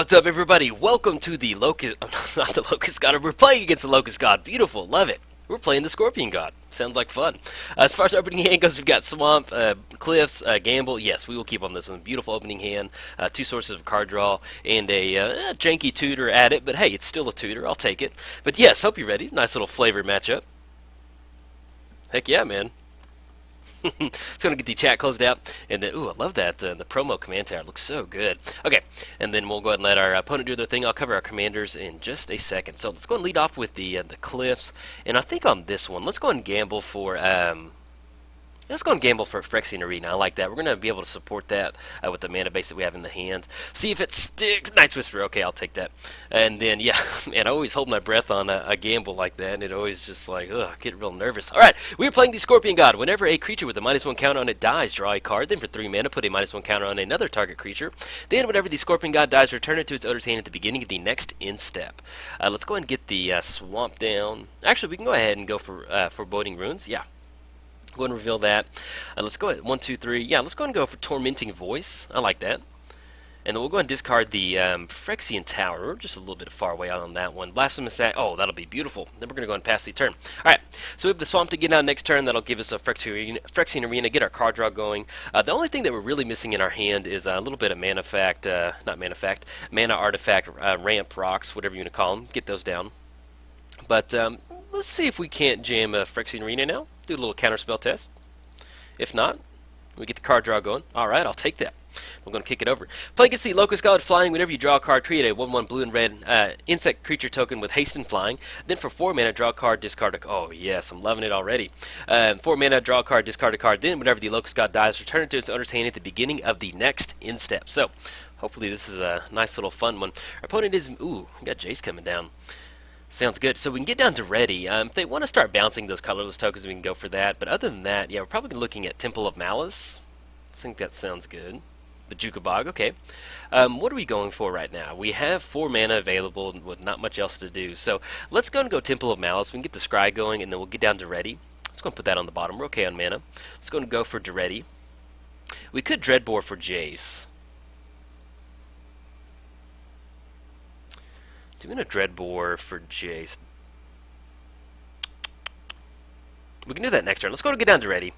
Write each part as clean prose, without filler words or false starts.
What's up, everybody? Welcome to the Locust, not the Locust God. We're playing against the Locust God. Beautiful, love it. We're playing the Scorpion God. Sounds like fun. As far as opening hand goes, we've got Swamp, Cliffs, Gamble. Yes, we will keep on this one. Beautiful opening hand. Two sources of card draw, and a janky tutor at it. But hey, it's still a tutor. I'll take it. But yes, hope you're ready. Nice little flavored matchup. Heck yeah, man. It's going to get the chat closed out, and then, ooh, I love that, the promo command tower looks so good. Okay, and then we'll go ahead and let our opponent do their thing. I'll cover our commanders in just a second. So let's go and lead off with the Cliffs, and I think on this one, let's go and gamble for, let's go and gamble for Phyrexian Arena. I like that. We're going to be able to support that with the mana base that we have in the hand. See if it sticks. Night's Whisper. Okay, I'll take that. And then, yeah, man, I always hold my breath on a gamble like that, and it always just like, ugh, get real nervous. All right, we're playing the Scorpion God. Whenever a creature with a -1 counter on it dies, draw a card. Then for 3 mana, put a -1 counter on another target creature. Then whenever the Scorpion God dies, return it to its owner's hand at the beginning of the next end step. Let's go ahead and get the Swamp down. Actually, we can go ahead and go for Foreboding Runes. Yeah. Go ahead and reveal that. Let's go ahead. 1, 2, 3. Yeah, let's go ahead and go for Tormenting Voice. I like that. And then we'll go ahead and discard the Phyrexian Tower. We're just a little bit far away out on that one. Blasphemous Act. Oh, that'll be beautiful. Then we're going to go ahead and pass the turn. Alright, so we have the Swamp to get out next turn. That'll give us a Phyrexian Arena, get our card draw going. The only thing that we're really missing in our hand is a little bit of Mana Artifact, Ramp, Rocks, whatever you want to call them. Get those down. But let's see if we can't jam a Phyrexian Arena now. Do a little counterspell test. If not, we get the card draw going. Alright, I'll take that. I'm going to kick it over. Play against the Locust God Flying. Whenever you draw a card, create a 1/1 blue and red insect creature token with haste and flying. Then for 4 mana, draw a card, discard a card. Oh, yes, I'm loving it already. 4 mana, draw a card, discard a card. Then, whenever the Locust God dies, return it to its owner's hand at the beginning of the next end step. So, hopefully this is a nice little fun one. Our opponent is... Ooh, we got Jace coming down. Sounds good. So we can get down to ready. If they want to start bouncing those colorless tokens, we can go for that. But other than that, yeah, we're probably looking at Temple of Malice. I think that sounds good. Bajukabog, okay. What are we going for right now? We have 4 mana available with not much else to do. So let's go and go Temple of Malice. We can get the Scry going, and then we'll get down to ready. Let's go and put that on the bottom. We're okay on mana. Let's go and go for Ready. We could Dreadbore for Jace. Doing a Dreadbore for Jace. We can do that next turn. Let's go to get down to ready.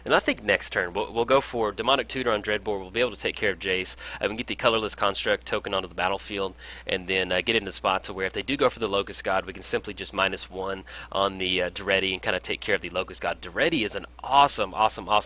And I think next turn we'll go for Demonic Tutor on Dreadbore. We'll be able to take care of Jace. We can get the Colorless Construct token onto the battlefield, and then get into the spot to where if they do go for the Locust God, we can simply just -1 on the Duretti and kind of take care of the Locust God. Duretti is an awesome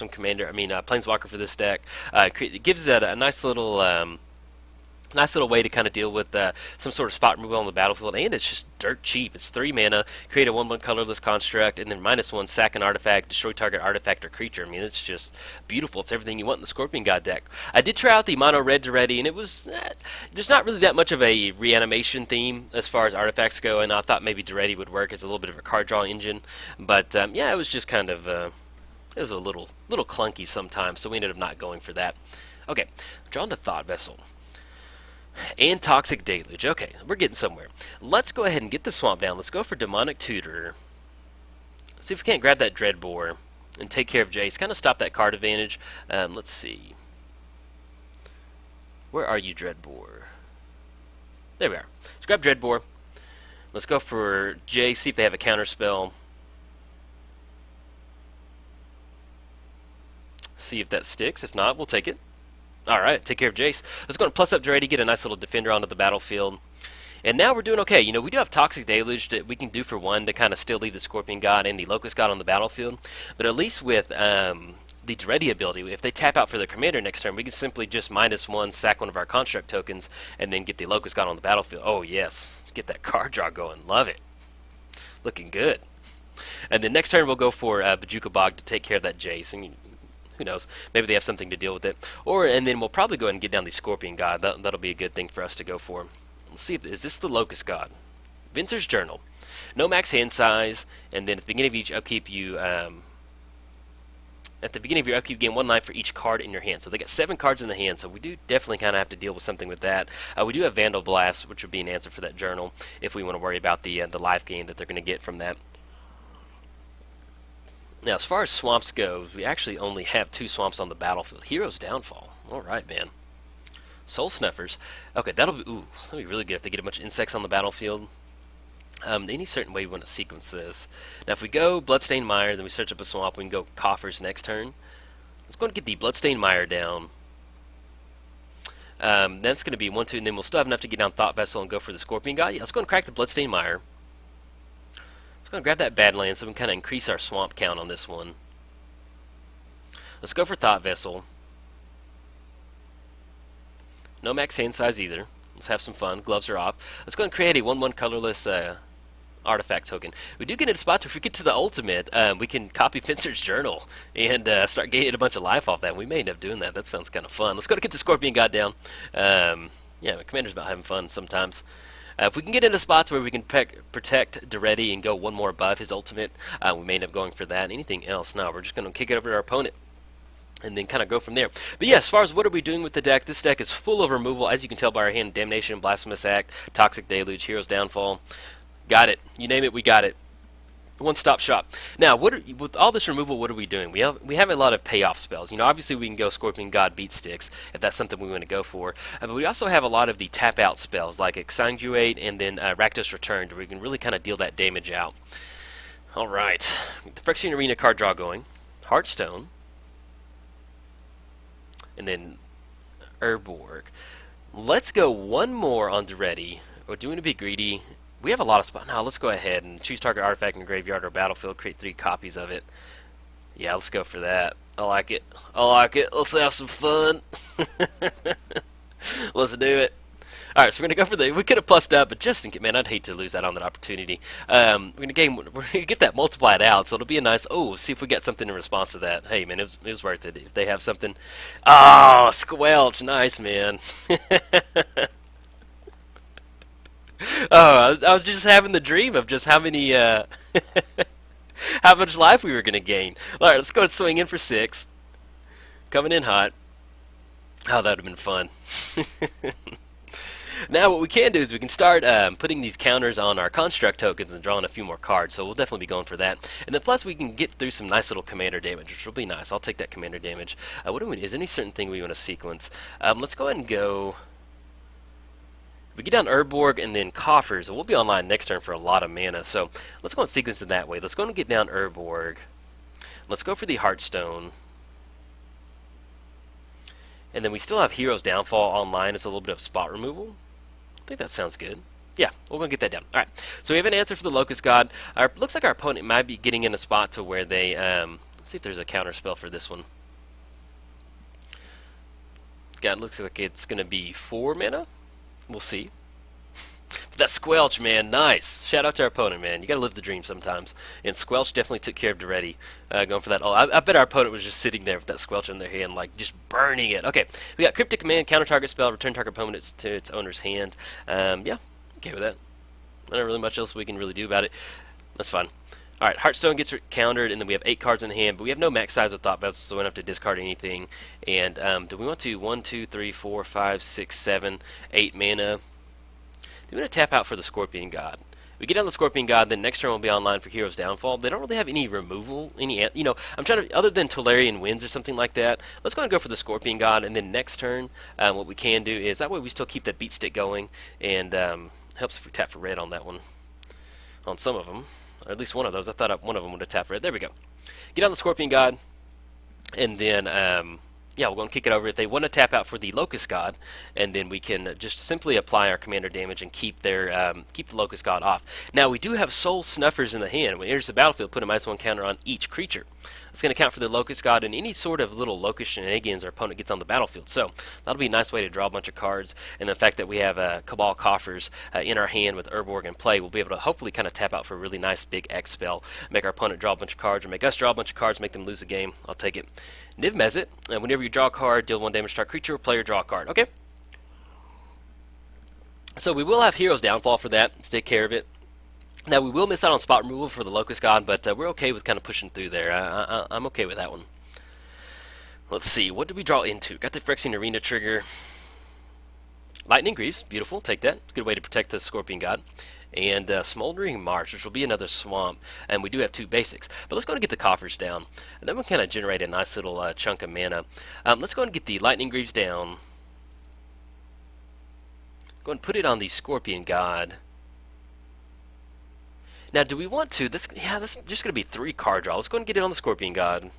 commander. I mean, Planeswalker for this deck. It gives it a nice little way to kind of deal with some sort of spot removal on the battlefield, and it's just dirt cheap. It's 3 mana, create a 1/1 colorless construct, and then -1, sack an artifact, destroy target artifact or creature. I mean, it's just beautiful. It's everything you want in the Scorpion God deck. I did try out the mono red Duretti, and it was there's not really that much of a reanimation theme as far as artifacts go, and I thought maybe Duretti would work as a little bit of a card draw engine, but yeah, it was just kind of it was a little clunky sometimes, so we ended up not going for that. Okay, drawn to Thought Vessel. And Toxic Deluge. Okay, we're getting somewhere. Let's go ahead and get the Swamp down. Let's go for Demonic Tutor. See if we can't grab that Dreadbore and take care of Jace. Kind of stop that card advantage. Let's see. Where are you, Dreadbore? There we are. Let's grab Dreadbore. Let's go for Jace. See if they have a counter spell. See if that sticks. If not, we'll take it. Alright, take care of Jace. Let's go and plus up Duretti, get a nice little defender onto the battlefield. And now we're doing okay. You know, we do have Toxic Deluge that we can do for 1 to kind of still leave the Scorpion God and the Locust God on the battlefield. But at least with the Duretti ability, if they tap out for their commander next turn, we can simply just -1, sack one of our construct tokens, and then get the Locust God on the battlefield. Oh, yes. Let's get that card draw going. Love it. Looking good. And then next turn we'll go for Bajukabog to take care of that Jace. And who knows? Maybe they have something to deal with it. And then we'll probably go ahead and get down the Scorpion God. That'll be a good thing for us to go for. Let's see, is this the Locust God? Vincer's Journal. No max hand size, and then at the beginning of each upkeep you gain 1 life for each card in your hand. So they got 7 cards in the hand, so we do definitely kind of have to deal with something with that. We do have Vandal Blast, which would be an answer for that journal if we want to worry about the life gain that they're going to get from that. Now, as far as swamps go, we actually only have 2 swamps on the battlefield. Hero's Downfall. All right, man. Soul Snuffers. Okay, that'll be really good if they get a bunch of insects on the battlefield. Any certain way we want to sequence this. Now, if we go Bloodstained Mire, then we search up a swamp, we can go Coffers next turn. Let's go and get the Bloodstained Mire down. That's going to be 1-2, and then we'll still have enough to get down Thought Vessel and go for the Scorpion God. Yeah, let's go and crack the Bloodstained Mire. Let's go and grab that Badlands so we can kind of increase our swamp count on this one. Let's go for Thought Vessel. No max hand size either. Let's have some fun. Gloves are off. Let's go and create a 1/1 colorless artifact token. We do get in a spot where if we get to the ultimate, we can copy Fencer's Journal and start gaining a bunch of life off that. We may end up doing that. That sounds kind of fun. Let's go to get the Scorpion God down. Yeah, Commander's about having fun sometimes. If we can get into spots where we can protect Duretti and go one more above his ultimate, we may end up going for that. Anything else? No, we're just going to kick it over to our opponent and then kind of go from there. But yeah, as far as what are we doing with the deck, this deck is full of removal, as you can tell by our hand. Damnation, Blasphemous Act, Toxic Deluge, Hero's Downfall. Got it. You name it, we got it. One-stop shop. Now, with all this removal, what are we doing? We have a lot of payoff spells. You know, obviously we can go Scorpion God Beat Sticks if that's something we want to go for. But we also have a lot of the tap-out spells like Exsanguinate and then Rakdos Return, where we can really kind of deal that damage out. All right. The Phyrexian Arena card draw going. Heartstone. And then Urborg. Let's go one more on Duretti. We're doing to be greedy. We have a lot of spots. Now let's go ahead and choose target artifact in the graveyard or battlefield. Create 3 copies of it. Yeah, let's go for that. I like it. I like it. Let's have some fun. Let's do it. All right, so we're gonna go for the. We could have plussed up, but just in case, man, I'd hate to lose out on that opportunity. We're gonna get that multiplied out, so it'll be a nice. Oh, see if we get something in response to that. Hey, man, it was worth it. If they have something. Oh, Squelch, nice, man. Oh, I was just having the dream of just how many, how much life we were gonna gain. All right, let's go and swing in for 6. Coming in hot. Oh, that would have been fun. Now what we can do is we can start putting these counters on our construct tokens and drawing a few more cards, so we'll definitely be going for that. And then plus we can get through some nice little commander damage, which will be nice. I'll take that commander damage. Is there any certain thing we want to sequence? Let's go ahead and go... We get down Urborg and then Coffers, and we'll be online next turn for a lot of mana, so let's go and sequence it that way. Let's go and get down Urborg. Let's go for the Heartstone. And then we still have Hero's Downfall online as a little bit of spot removal. I think that sounds good. Yeah, we're going to get that down. All right, so we have an answer for the Locust God. Looks like our opponent might be getting in a spot to where they... let's see if there's a counter spell for this one. God, looks like it's going to be 4 mana. We'll see. But that Squelch, man, nice. Shout out to our opponent, man. You got to live the dream sometimes. And Squelch definitely took care of Duretti. Going for that. Oh, I bet our opponent was just sitting there with that Squelch in their hand, like just burning it. Okay, we got Cryptic Command, counter target spell, return target opponent to its owner's hand. Yeah, okay with that. Not really much else we can really do about it. That's fine. All right, Heartstone gets countered, and then we have 8 cards in hand, but we have no max size with Thought Vessel, so we don't have to discard anything. And do we want to 1, 2, 3, 4, 5, 6, 7, 8 mana? Do we want to tap out for the Scorpion God? We get down the Scorpion God, then next turn we'll be online for Hero's Downfall. They don't really have any removal, you know, I'm trying to, other than Tolarian Winds or something like that, let's go and go for the Scorpion God, and then next turn, what we can do is, that way we still keep that beat stick going, and helps if we tap for red on that one, on some of them, or at least one of those. I thought one of them would have tapped red. There we go. Get on the Scorpion God, and then, yeah, we're going to kick it over if they want to tap out for the Locust God, and then we can just simply apply our commander damage and keep the Locust God off. Now, we do have Soul Snuffers in the hand. When it enters the battlefield, put a -1 counter on each creature. It's going to count for the Locust God and any sort of little Locust shenanigans our opponent gets on the battlefield. So that'll be a nice way to draw a bunch of cards. And the fact that we have Cabal Coffers in our hand with Urborg in play, we'll be able to hopefully kind of tap out for a really nice big X spell, make our opponent draw a bunch of cards, or make us draw a bunch of cards, make them lose the game. I'll take it. Niv Mezzet, and whenever you draw a card, deal 1 damage to our creature, player draw a card. Okay? So we will have Hero's Downfall for that. Let's take care of it. Now, we will miss out on spot removal for the Locust God, but we're okay with kind of pushing through there. I'm okay with that one. Let's see. What did we draw into? Got the Phyrexian Arena trigger. Lightning Greaves. Beautiful. Take that. Good way to protect the Scorpion God. And Smoldering March, which will be another swamp. And we do have 2 basics. But let's go and get the Coffers down. And then we'll kind of generate a nice little chunk of mana. Let's go and get the Lightning Greaves down. Go and put it on the Scorpion God. Now, do we want to? This is just going to be 3 card draw. Let's go and get it on the Scorpion God.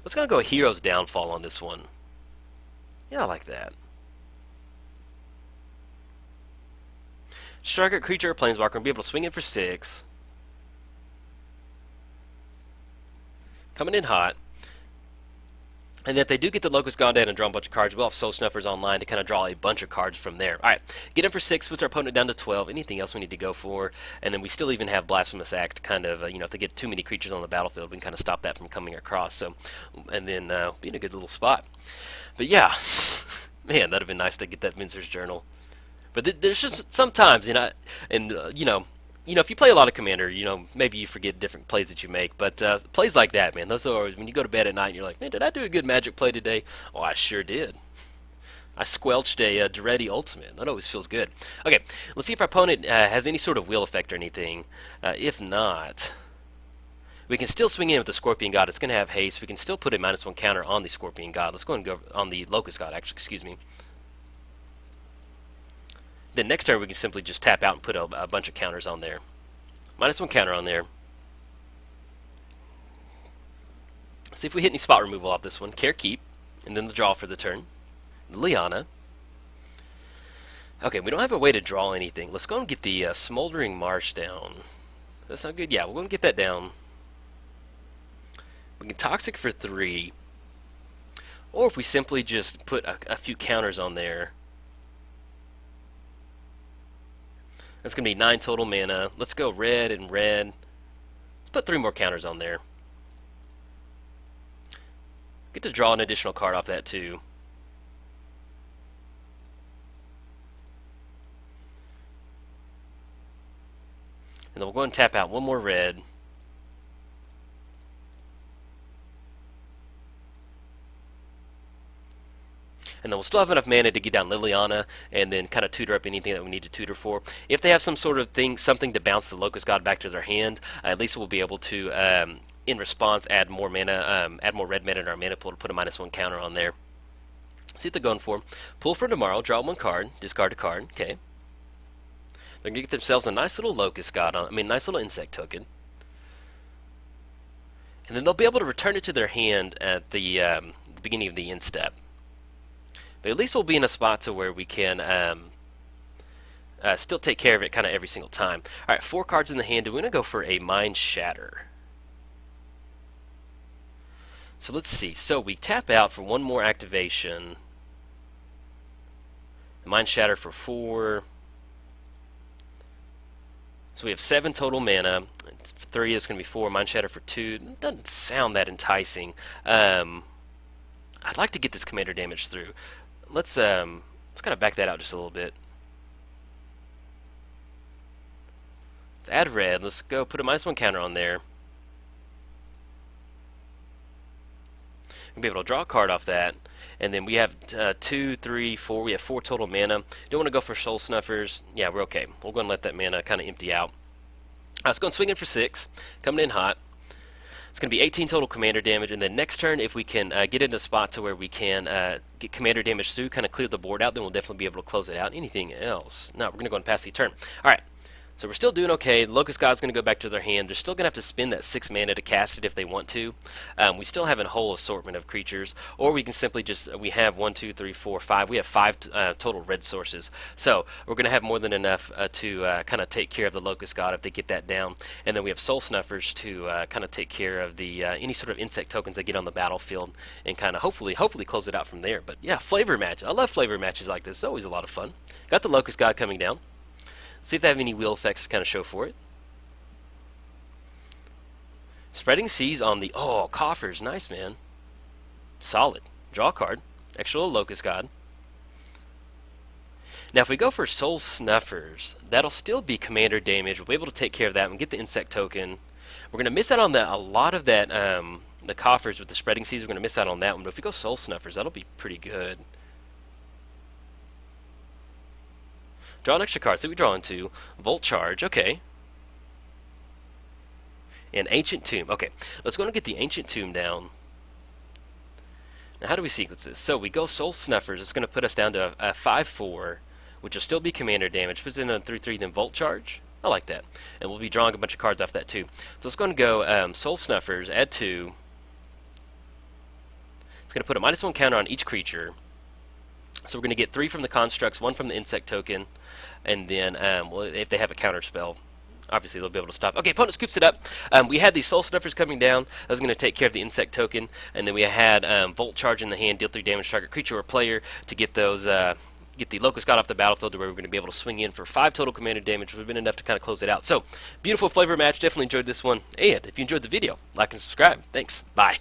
Let's go Hero's Downfall on this one. Yeah, I like that. Striker, creature, or planeswalker will be able to swing in for 6. Coming in hot. And if they do get the Locust gone down and draw a bunch of cards, we'll have Soul Snuffers online to kind of draw a bunch of cards from there. Alright, get in for 6, puts our opponent down to 12. Anything else we need to go for? And then we still even have Blasphemous Act, kind of, if they get too many creatures on the battlefield, we can kind of stop that from coming across. So, and then be in a good little spot. But yeah, man, that'd have been nice to get that Mincer's Journal. But there's just sometimes, if you play a lot of Commander, maybe you forget different plays that you make. But plays like that, man, those are always, when you go to bed at night and you're like, man, did I do a good Magic play today? Oh, I sure did. I squelched a Duretti Ultimate. That always feels good. Okay, let's see if our opponent has any sort of wheel effect or anything. If not, we can still swing in with the Scorpion God. It's going to have haste. We can still put a -1 counter on the Scorpion God. Let's go and go on the Locust God, actually, excuse me. Then next turn we can simply just tap out and put a bunch of counters on there. -1 counter on there. See if we hit any spot removal off this one. Care Keep, and then the draw for the turn. Liana. Okay, we don't have a way to draw anything. Let's go and get the Smoldering Marsh down. That sound good? Yeah, we're going to get that down. We can Toxic for 3. Or if we simply just put a few counters on there. That's going to be 9 total mana. Let's go red and red. Let's put 3 more counters on there. Get to draw an additional card off that too. And then we'll go and tap out 1 more red. And then we'll still have enough mana to get down Liliana and then kind of tutor up anything that we need to tutor for. If they have some sort of something to bounce the Locust God back to their hand, at least we'll be able to, in response, add more mana, add more red mana in our mana pool to put a -1 counter on there. See what they're going for. Pull for tomorrow, draw 1 card, discard a card. Okay. They're going to get themselves a nice little Locust God, nice little insect token. And then they'll be able to return it to their hand at the beginning of the end step. But at least we'll be in a spot to where we can still take care of it kind of every single time. Alright, 4 cards in the hand. We're going to go for a Mind Shatter. So let's see. So we tap out for 1 more activation. Mind Shatter for 4. So we have 7 total mana. 3, that's going to be 4. Mind Shatter for 2. It doesn't sound that enticing. I'd like to get this commander damage through. Let's kind of back that out just a little bit. Let's add red. Let's go put a -1 counter on there. We'll be able to draw a card off that. And then we have 2, 3, 4. We have 4 total mana. Don't want to go for Soul Snuffers. Yeah, we're okay. We'll go and let that mana kind of empty out. Let's go and swing in for 6. Coming in hot. It's going to be 18 total commander damage, and then next turn, if we can get into a spot to where we can get commander damage through, kind of clear the board out, then we'll definitely be able to close it out. Anything else? No, we're going to go and pass the turn. All right. So we're still doing okay. Locust God's going to go back to their hand. They're still going to have to spend that 6 mana to cast it if they want to. We still have a whole assortment of creatures, or we can simply just, we have 1, 2, 3, 4, 5. We have 5 total red sources. So we're going to have more than enough to kind of take care of the Locust God if they get that down. And then we have Soul Snuffers to kind of take care of the any sort of insect tokens that get on the battlefield and kind of hopefully close it out from there. But yeah, flavor match. I love flavor matches like this. It's always a lot of fun. Got the Locust God coming down. See if they have any wheel effects to kind of show for it. Spreading Seas on the... Oh, coffers. Nice, man. Solid. Draw a card. Extra little Locust God. Now, if we go for Soul Snuffers, that'll still be commander damage. We'll be able to take care of that and get the insect token. We're going to miss out on that. A lot of that, the coffers with the Spreading Seas, we're going to miss out on that one. But if we go Soul Snuffers, that'll be pretty good. Draw an extra card. So we draw into Volt Charge. Okay. And Ancient Tomb. Okay. Let's go and get the Ancient Tomb down. Now, how do we sequence this? So we go Soul Snuffers. It's going to put us down to a 5/4, which will still be commander damage. Puts in a 3/3, then Volt Charge. I like that. And we'll be drawing a bunch of cards off that too. So it's going to go Soul Snuffers, add 2. It's going to put a -1 counter on each creature. So we're going to get 3 from the constructs, 1 from the insect token, and then well, if they have a counter spell, obviously they'll be able to stop. Okay, opponent scoops it up. We had these Soul Snuffers coming down. I was going to take care of the insect token, and then we had Volt Charge in the hand, deal 3 damage to target creature or player to get those. Get the Locust God off the battlefield to where we're going to be able to swing in for 5 total commander damage, which would have been enough to kind of close it out. So, beautiful flavor match. Definitely enjoyed this one. And if you enjoyed the video, like and subscribe. Thanks. Bye.